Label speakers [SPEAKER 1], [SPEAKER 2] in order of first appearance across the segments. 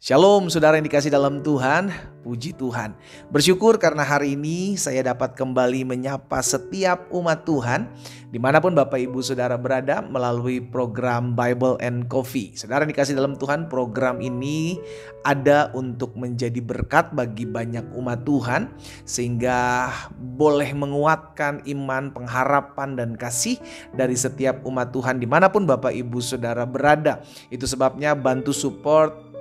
[SPEAKER 1] Shalom saudara yang dikasih dalam Tuhan, puji Tuhan. Bersyukur karena hari ini saya dapat kembali menyapa setiap umat Tuhan dimanapun Bapak Ibu Saudara berada melalui program Bible and Coffee. Saudara yang dikasih dalam Tuhan, program ini ada untuk menjadi berkat bagi banyak umat Tuhan sehingga boleh menguatkan iman, pengharapan dan kasih dari setiap umat Tuhan dimanapun Bapak Ibu Saudara berada. Itu sebabnya bantu support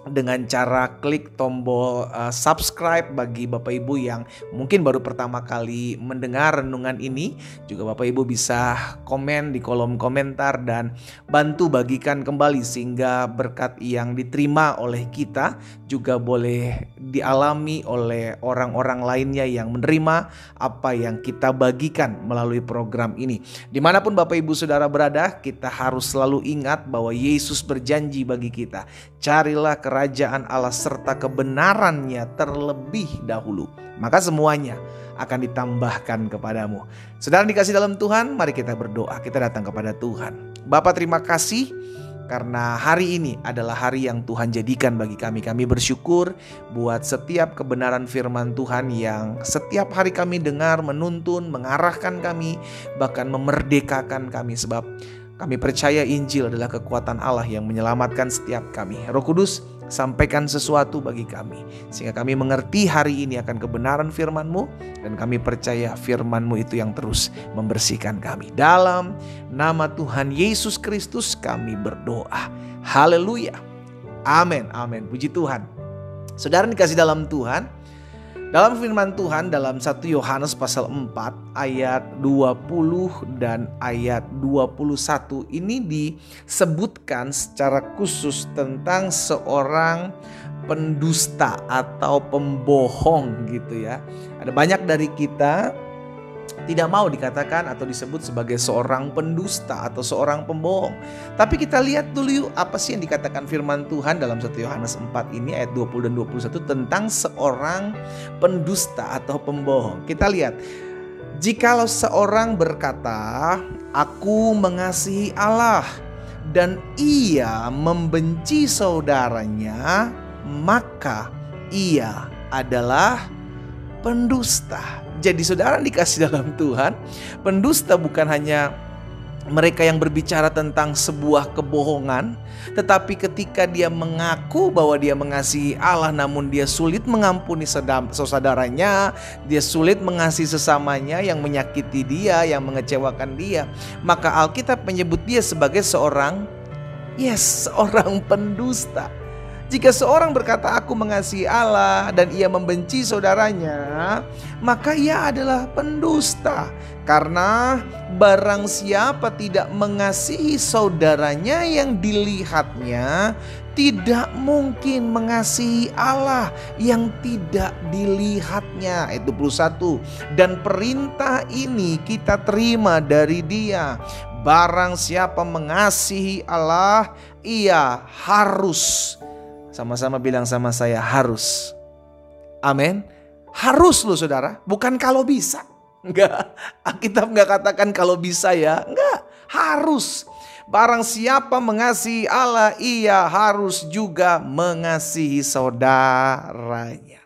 [SPEAKER 1] dengan cara klik tombol subscribe bagi Bapak Ibu yang mungkin baru pertama kali mendengar renungan ini. Juga Bapak Ibu bisa komen di kolom komentar dan bantu bagikan kembali sehingga berkat yang diterima oleh kita juga boleh dialami oleh orang-orang lainnya yang menerima apa yang kita bagikan melalui program ini. Dimanapun Bapak Ibu Saudara berada, kita harus selalu ingat bahwa Yesus berjanji bagi kita, carilah kerajaan Allah serta kebenarannya terlebih dahulu, maka semuanya akan ditambahkan kepadamu. Saudara dikasih dalam Tuhan, mari kita berdoa. Kita datang kepada Tuhan. Bapa, terima kasih karena hari ini adalah hari yang Tuhan jadikan bagi kami. Kami bersyukur buat setiap kebenaran firman Tuhan yang setiap hari kami dengar, menuntun, mengarahkan kami, bahkan memerdekakan kami. Sebab kami percaya Injil adalah kekuatan Allah yang menyelamatkan setiap kami. Roh Kudus, sampaikan sesuatu bagi kami sehingga kami mengerti hari ini akan kebenaran firman-Mu, dan kami percaya firman-Mu itu yang terus membersihkan kami. Dalam nama Tuhan Yesus Kristus kami berdoa. Haleluya. Amin. Amin. Puji Tuhan. Saudara dikasih dalam Tuhan, dalam firman Tuhan dalam 1 Yohanes pasal 4 ayat 20 dan ayat 21 ini disebutkan secara khusus tentang seorang pendusta atau pembohong gitu ya. Ada banyak dari kita tidak mau dikatakan atau disebut sebagai seorang pendusta atau seorang pembohong. Tapi kita lihat dulu yuk, apa sih yang dikatakan firman Tuhan dalam 1 Yohanes 4 ini ayat 20 dan 21 tentang seorang pendusta atau pembohong. Kita lihat, jikalau seorang berkata, aku mengasihi Allah, dan ia membenci saudaranya, maka ia adalah pendusta. Jadi saudara dikasih dalam Tuhan, pendusta bukan hanya mereka yang berbicara tentang sebuah kebohongan, tetapi ketika dia mengaku bahwa dia mengasihi Allah namun dia sulit mengampuni saudaranya, dia sulit mengasihi sesamanya yang menyakiti dia, yang mengecewakan dia, maka Alkitab menyebut dia sebagai seorang pendusta. Jika seorang berkata aku mengasihi Allah dan ia membenci saudaranya, maka ia adalah pendusta. Karena barang siapa tidak mengasihi saudaranya yang dilihatnya, tidak mungkin mengasihi Allah yang tidak dilihatnya. Ayat 21. Dan perintah ini kita terima dari Dia. Barang siapa mengasihi Allah, ia harus. Sama-sama bilang sama saya, harus. Amin. Harus loh saudara, bukan kalau bisa. Enggak, Alkitab enggak katakan kalau bisa ya. Enggak, harus. Barang siapa mengasihi Allah, ia harus juga mengasihi saudaranya.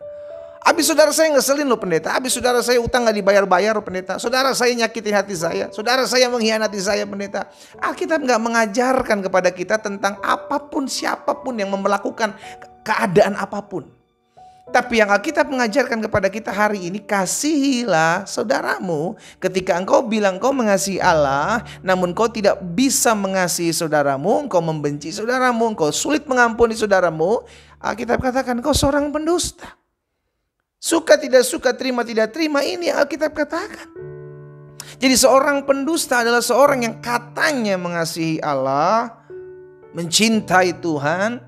[SPEAKER 1] Habis saudara saya ngeselin loh pendeta, habis saudara saya utang gak dibayar-bayar loh pendeta, saudara saya nyakitin hati saya, saudara saya mengkhianati saya pendeta. Alkitab gak mengajarkan kepada kita tentang apapun, siapapun yang melakukan keadaan apapun. Tapi yang Alkitab mengajarkan kepada kita hari ini, kasihilah saudaramu. Ketika engkau bilang engkau mengasihi Allah, namun engkau tidak bisa mengasihi saudaramu, engkau membenci saudaramu, engkau sulit mengampuni saudaramu, Alkitab katakan engkau seorang pendusta. Suka tidak suka, terima tidak terima, ini Alkitab katakan. Jadi seorang pendusta adalah seorang yang katanya mengasihi Allah, mencintai Tuhan,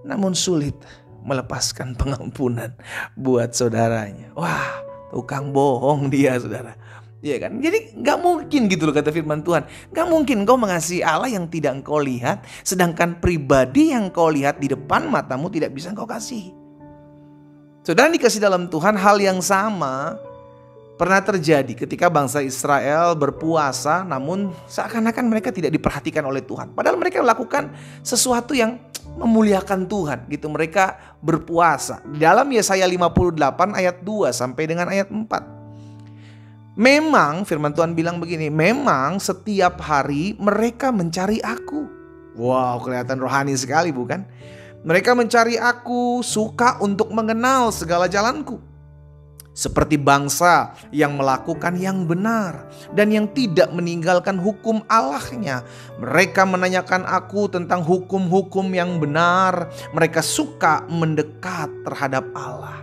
[SPEAKER 1] namun sulit melepaskan pengampunan buat saudaranya. Wah, tukang bohong dia saudara. Iya kan? Jadi gak mungkin gitu loh kata firman Tuhan. Gak mungkin kau mengasihi Allah yang tidak engkau lihat, sedangkan pribadi yang kau lihat di depan matamu tidak bisa engkau kasihi. Saudara dikasih dalam Tuhan, hal yang sama Pernah terjadi ketika bangsa Israel berpuasa, namun seakan-akan mereka tidak diperhatikan oleh Tuhan. Padahal mereka melakukan sesuatu yang memuliakan Tuhan gitu. Mereka berpuasa. Di dalam Yesaya 58 ayat 2 sampai dengan ayat 4. Memang firman Tuhan bilang begini, memang setiap hari mereka mencari aku. Wow, kelihatan rohani sekali bukan? Mereka mencari aku, suka untuk mengenal segala jalanku. Seperti bangsa yang melakukan yang benar dan yang tidak meninggalkan hukum Allahnya. Mereka menanyakan aku tentang hukum-hukum yang benar. Mereka suka mendekat terhadap Allah.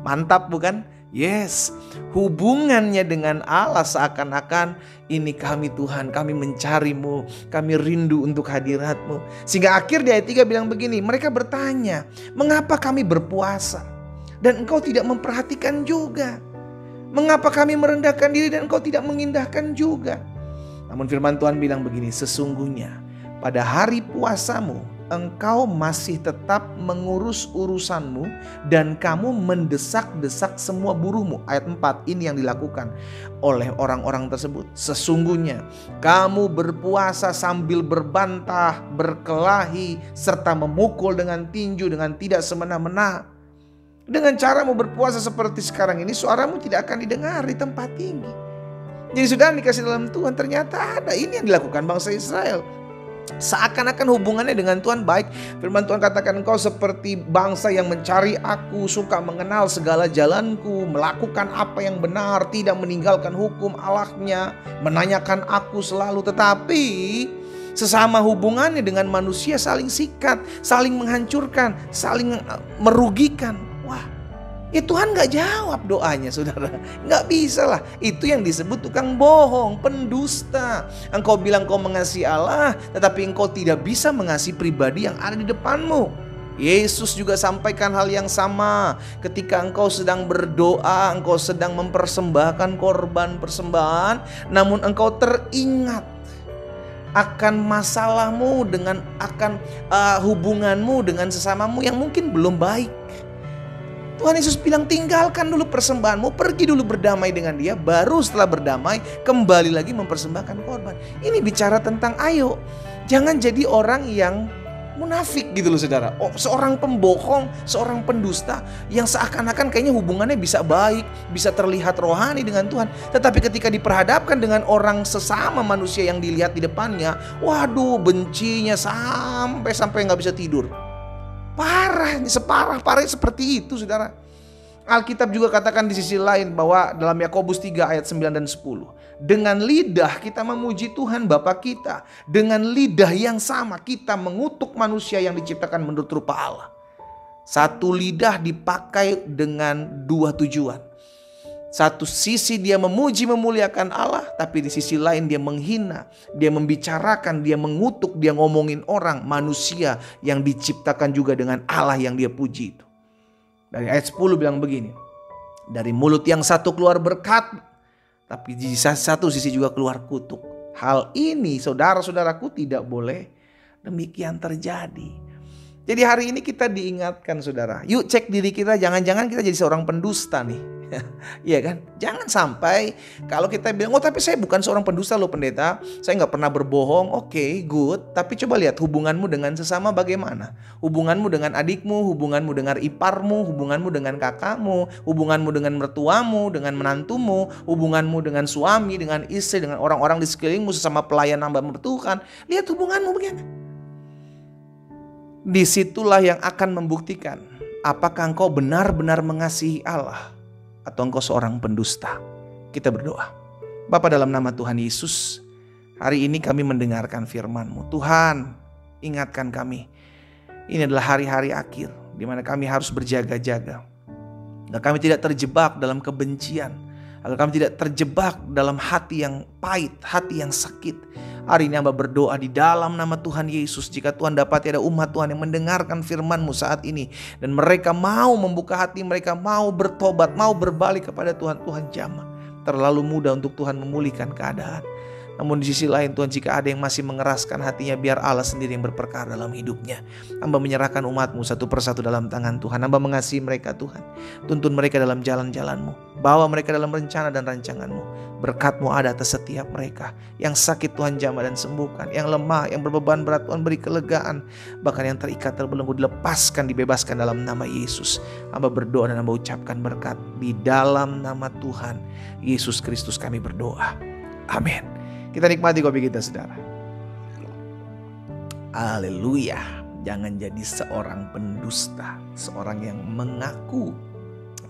[SPEAKER 1] Mantap bukan? Yes, hubungannya dengan Allah seakan-akan ini kami Tuhan, kami mencarimu, kami rindu untuk hadiratmu. Sehingga akhir di ayat 3 bilang begini, mereka bertanya, mengapa kami berpuasa dan engkau tidak memperhatikan juga? Mengapa kami merendahkan diri dan engkau tidak mengindahkan juga? Namun firman Tuhan bilang begini, sesungguhnya pada hari puasamu engkau masih tetap mengurus urusanmu dan kamu mendesak-desak semua buruhmu. Ayat 4 ini yang dilakukan oleh orang-orang tersebut. Sesungguhnya kamu berpuasa sambil berbantah, berkelahi, serta memukul dengan tinju dengan tidak semena-mena. Dengan caramu berpuasa seperti sekarang ini, suaramu tidak akan didengar di tempat tinggi. Jadi saudara dikasih dalam Tuhan, ternyata ada ini yang dilakukan bangsa Israel. Seakan-akan hubungannya dengan Tuhan baik. Firman Tuhan katakan, engkau seperti bangsa yang mencari aku, suka mengenal segala jalanku, melakukan apa yang benar, tidak meninggalkan hukum Allahnya, menanyakan aku selalu. Tetapi sesama hubungannya dengan manusia saling sikat, saling menghancurkan, saling merugikan. Wah, ya Tuhan gak jawab doanya saudara. Gak bisa lah. Itu yang disebut tukang bohong, pendusta. Engkau bilang kau mengasihi Allah, tetapi engkau tidak bisa mengasihi pribadi yang ada di depanmu. Yesus juga sampaikan hal yang sama. Ketika engkau sedang berdoa, engkau sedang mempersembahkan korban persembahan, namun engkau teringat akan masalahmu akan hubunganmu dengan sesamamu yang mungkin belum baik. Tuhan Yesus bilang, tinggalkan dulu persembahanmu, pergi dulu berdamai dengan dia, baru setelah berdamai kembali lagi mempersembahkan korban. Ini bicara tentang ayo jangan jadi orang yang munafik gitu loh saudara. Seorang pembohong, seorang pendusta yang seakan-akan kayaknya hubungannya bisa baik, bisa terlihat rohani dengan Tuhan. Tetapi ketika diperhadapkan dengan orang sesama manusia yang dilihat di depannya, waduh, bencinya sampai nggak bisa tidur. Parahnya, separah-parahnya seperti itu saudara. Alkitab juga katakan di sisi lain bahwa dalam Yakobus 3 ayat 9 dan 10. Dengan lidah kita memuji Tuhan Bapa kita. Dengan lidah yang sama kita mengutuk manusia yang diciptakan menurut rupa Allah. Satu lidah dipakai dengan dua tujuan. Satu sisi dia memuji memuliakan Allah, tapi di sisi lain dia menghina, dia membicarakan, dia mengutuk, dia ngomongin orang, manusia yang diciptakan juga dengan Allah yang dia puji itu. Dari ayat 10 bilang begini, dari mulut yang satu keluar berkat, tapi di satu sisi juga keluar kutuk. Hal ini saudara-saudaraku tidak boleh demikian terjadi. Jadi hari ini kita diingatkan saudara, yuk cek diri kita, jangan-jangan kita jadi seorang pendusta nih. Iya kan? Jangan sampai kalau kita bilang, oh tapi saya bukan seorang pendusta loh pendeta, saya gak pernah berbohong. Oke, good. Tapi coba lihat hubunganmu dengan sesama bagaimana. Hubunganmu dengan adikmu, hubunganmu dengan iparmu, hubunganmu dengan kakakmu, hubunganmu dengan mertuamu, dengan menantumu, hubunganmu dengan suami, dengan istri, dengan orang-orang di sekelilingmu, sesama pelayan hamba Tuhan. Lihat hubunganmu bagaimana. Disitulah yang akan membuktikan apakah engkau benar-benar mengasihi Allah atau engkau seorang pendusta. Kita berdoa. Bapa, dalam nama Tuhan Yesus, hari ini kami mendengarkan firman-Mu. Tuhan, ingatkan kami. Ini adalah hari-hari akhir di mana kami harus berjaga-jaga. Agar kami tidak terjebak dalam kebencian. Agar kami tidak terjebak dalam hati yang pahit, hati yang sakit. Hari ini hamba berdoa di dalam nama Tuhan Yesus. Jika Tuhan dapat ada umat Tuhan yang mendengarkan firman-Mu saat ini. Dan mereka mau membuka hati mereka, mau bertobat, mau berbalik kepada Tuhan. Tuhan jamah. Terlalu mudah untuk Tuhan memulihkan keadaan. Namun di sisi lain Tuhan, jika ada yang masih mengeraskan hatinya, biar Allah sendiri yang berperkara dalam hidupnya. Hamba menyerahkan umat-Mu satu persatu dalam tangan Tuhan. Hamba mengasihi mereka Tuhan. Tuntun mereka dalam jalan-jalan-Mu. Bawa mereka dalam rencana dan rancangan-Mu. Berkat-Mu ada atas setiap mereka. Yang sakit Tuhan jamah dan sembuhkan. Yang lemah, yang berbeban berat Tuhan beri kelegaan. Bahkan yang terikat terbelenggu dilepaskan, dibebaskan dalam nama Yesus. Hamba berdoa dan hamba ucapkan berkat. Di dalam nama Tuhan Yesus Kristus kami berdoa. Amin. Kita nikmati kopi kita, saudara. Haleluya. Jangan jadi seorang pendusta. Seorang yang mengaku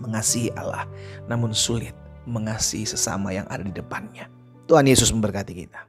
[SPEAKER 1] mengasihi Allah, namun sulit mengasihi sesama yang ada di depannya. Tuhan Yesus memberkati kita.